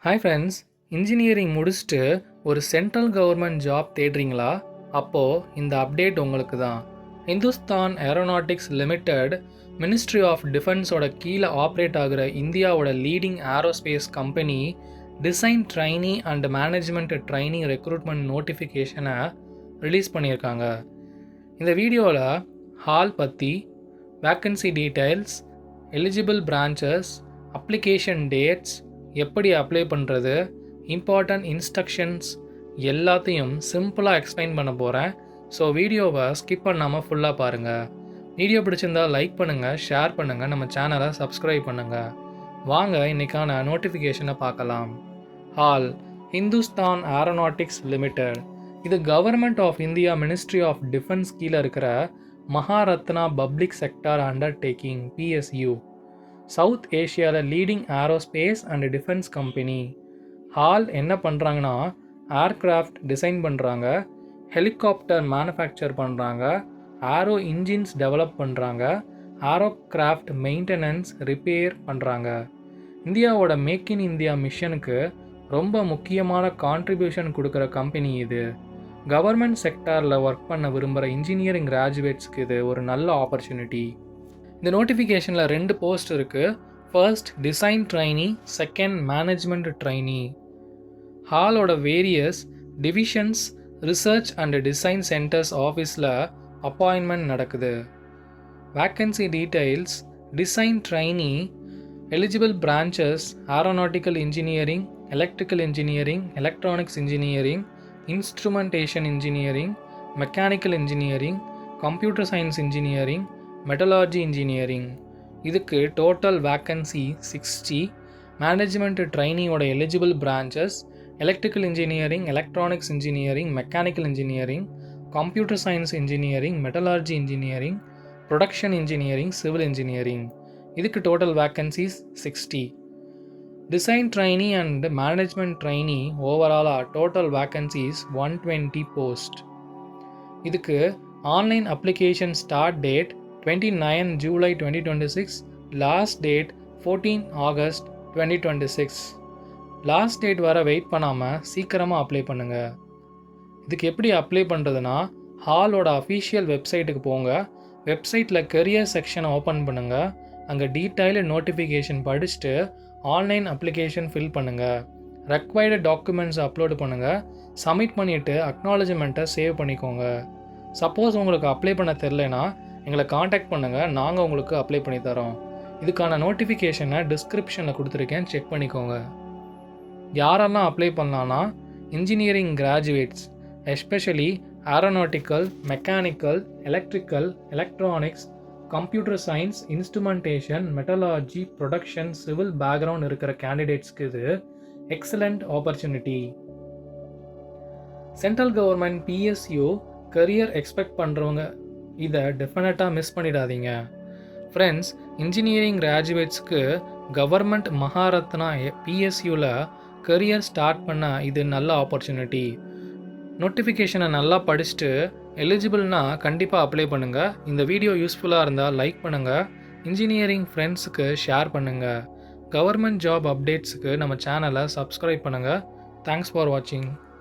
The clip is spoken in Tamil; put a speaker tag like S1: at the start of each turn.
S1: ஹாய் ஃப்ரெண்ட்ஸ், இன்ஜினியரிங் முடிச்சுட்டு ஒரு சென்ட்ரல் கவர்மெண்ட் ஜாப் தேடுறீங்களா? அப்போது இந்த அப்டேட் உங்களுக்கு தான். Hindustan aeronautics limited ministry of டிஃபென்ஸோட கீழே ஆப்ரேட் ஆகிற இந்தியாவோட leading aerospace company design trainee and management training recruitment நோட்டிஃபிகேஷனை ரிலீஸ் பண்ணியிருக்காங்க. இந்த வீடியோவில் ஹால் பற்றி, vacancy details, eligible branches, application dates, எப்படி அப்ளை பண்ணுறது, இம்பார்ட்டன்ட் இன்ஸ்ட்ரக்ஷன்ஸ் எல்லாத்தையும் சிம்பிளாக எக்ஸ்பிளைன் பண்ண போகிறேன். ஸோ வீடியோவை ஸ்கிப் பண்ணாமல் ஃபுல்லாக பாருங்கள். வீடியோ பிடிச்சிருந்தால் லைக் பண்ணுங்கள், ஷேர் பண்ணுங்கள், நம்ம சேனலை சப்ஸ்கிரைப் பண்ணுங்கள். வாங்க இன்றைக்கான நோட்டிஃபிகேஷனை பார்க்கலாம். HAL Hindustan aeronautics limited. இது government of India ministry of defence கீழே இருக்கிற Maharatna public sector undertaking PSU. South ஏஷியாவில் leading aerospace and defence company. HAL என்ன பண்ணுறாங்கன்னா, ஏர்க்ராஃப்ட் டிசைன் பண்ணுறாங்க, ஹெலிகாப்டர் மேனுஃபேக்சர் பண்ணுறாங்க, ஏரோ இன்ஜின்ஸ் டெவலப் பண்ணுறாங்க, ஏரோக்ராஃப்ட் மெயின்டெனன்ஸ் ரிப்பேர் பண்ணுறாங்க. இந்தியாவோட மேக் இன் இந்தியா மிஷனுக்கு ரொம்ப முக்கியமான கான்ட்ரிபியூஷன் கொடுக்குற கம்பெனி இது. கவர்மெண்ட் செக்டாரில் ஒர்க் பண்ண விரும்புகிற இன்ஜினியரிங் கிராஜுவேட்ஸ்க்கு இது ஒரு நல்ல ஆப்பர்ச்சுனிட்டி. இந்த நோட்டிஃபிகேஷனில் 2 போஸ்ட் இருக்குது. First design trainee, second management trainee. ஹாலோட various divisions, research and design centres ஆஃபீஸில் அப்பாயின்மெண்ட் நடக்குது. Vacancy details: design trainee, eligible branches aeronautical engineering, electrical engineering, electronics engineering, instrumentation engineering, mechanical engineering, computer science engineering, metallurgy engineering. இதுக்கு டோட்டல் வேக்கன்சி 60. மேனேஜ்மெண்ட் ட்ரைனியோட eligible branches electrical engineering, electronics engineering, mechanical engineering, computer science engineering, metallurgy engineering, production engineering, civil engineering. இதுக்கு total vacancies 60. Design trainee and management trainee ஓவராலாக டோட்டல் வேக்கன்சிஸ் 120 போஸ்ட். இதுக்கு online application start date 29 July 2026, last date 14 August 2026. Last date வர வெயிட் பண்ணாமல் சீக்கிரமாக அப்ளை பண்ணுங்கள். இதுக்கு எப்படி அப்ளை பண்ணுறதுனா, ஹாலோட அஃபீஷியல் வெப்சைட்டுக்கு போங்க. வெப்சைட்டில் கெரியர் செக்ஷனை ஓப்பன் பண்ணுங்கள். அங்கே டீட்டெயில்டு நோட்டிஃபிகேஷன் படிச்சுட்டு ஆன்லைன் அப்ளிகேஷன் ஃபில் பண்ணுங்கள். ரெக்வைர்டு டாக்குமெண்ட்ஸ் அப்லோடு பண்ணுங்கள். சப்மிட் பண்ணிவிட்டு அக்னாலஜ்மெண்ட்டை சேவ் பண்ணிக்கோங்க. சப்போஸ் உங்களுக்கு அப்ளை பண்ண தெரிலனா எங்களை காண்டாக்ட் பண்ணுங்கள், நாங்கள் உங்களுக்கு அப்ளை பண்ணி தரோம். இதுக்கான நோட்டிஃபிகேஷனை டிஸ்கிரிப்ஷனில் கொடுத்துருக்கேன், செக் பண்ணிக்கோங்க. யாரெல்லாம் அப்ளை பண்ணலான்னா, engineering graduates, especially aeronautical, mechanical, electrical, electronics, computer science, instrumentation, metallurgy, production, civil background இருக்கிற கேண்டிடேட்ஸ்க்கு இது excellent opportunity. Central government PSU career expect பண்ணுறவங்க இதை டெஃபினட்டாக மிஸ் பண்ணிடாதீங்க. ஃப்ரெண்ட்ஸ், இன்ஜினியரிங் கிராஜுவேட்ஸ்க்கு கவர்மெண்ட் மகாரத்னா PSUவில் கரியர் ஸ்டார்ட் பண்ண இது நல்ல ஆப்பர்ச்சுனிட்டி. நோட்டிஃபிகேஷனை நல்லா படிச்சுட்டு எலிஜிபிள்னா கண்டிப்பாக அப்ளை பண்ணுங்கள். இந்த வீடியோ யூஸ்ஃபுல்லாக இருந்தால் லைக் பண்ணுங்கள், இன்ஜினியரிங் ஃப்ரெண்ட்ஸுக்கு ஷேர் பண்ணுங்கள். கவர்மெண்ட் ஜாப் அப்டேட்ஸுக்கு நம்ம சேனலை சப்ஸ்கிரைப் பண்ணுங்கள். தேங்க்ஸ் ஃபார் வாட்சிங்.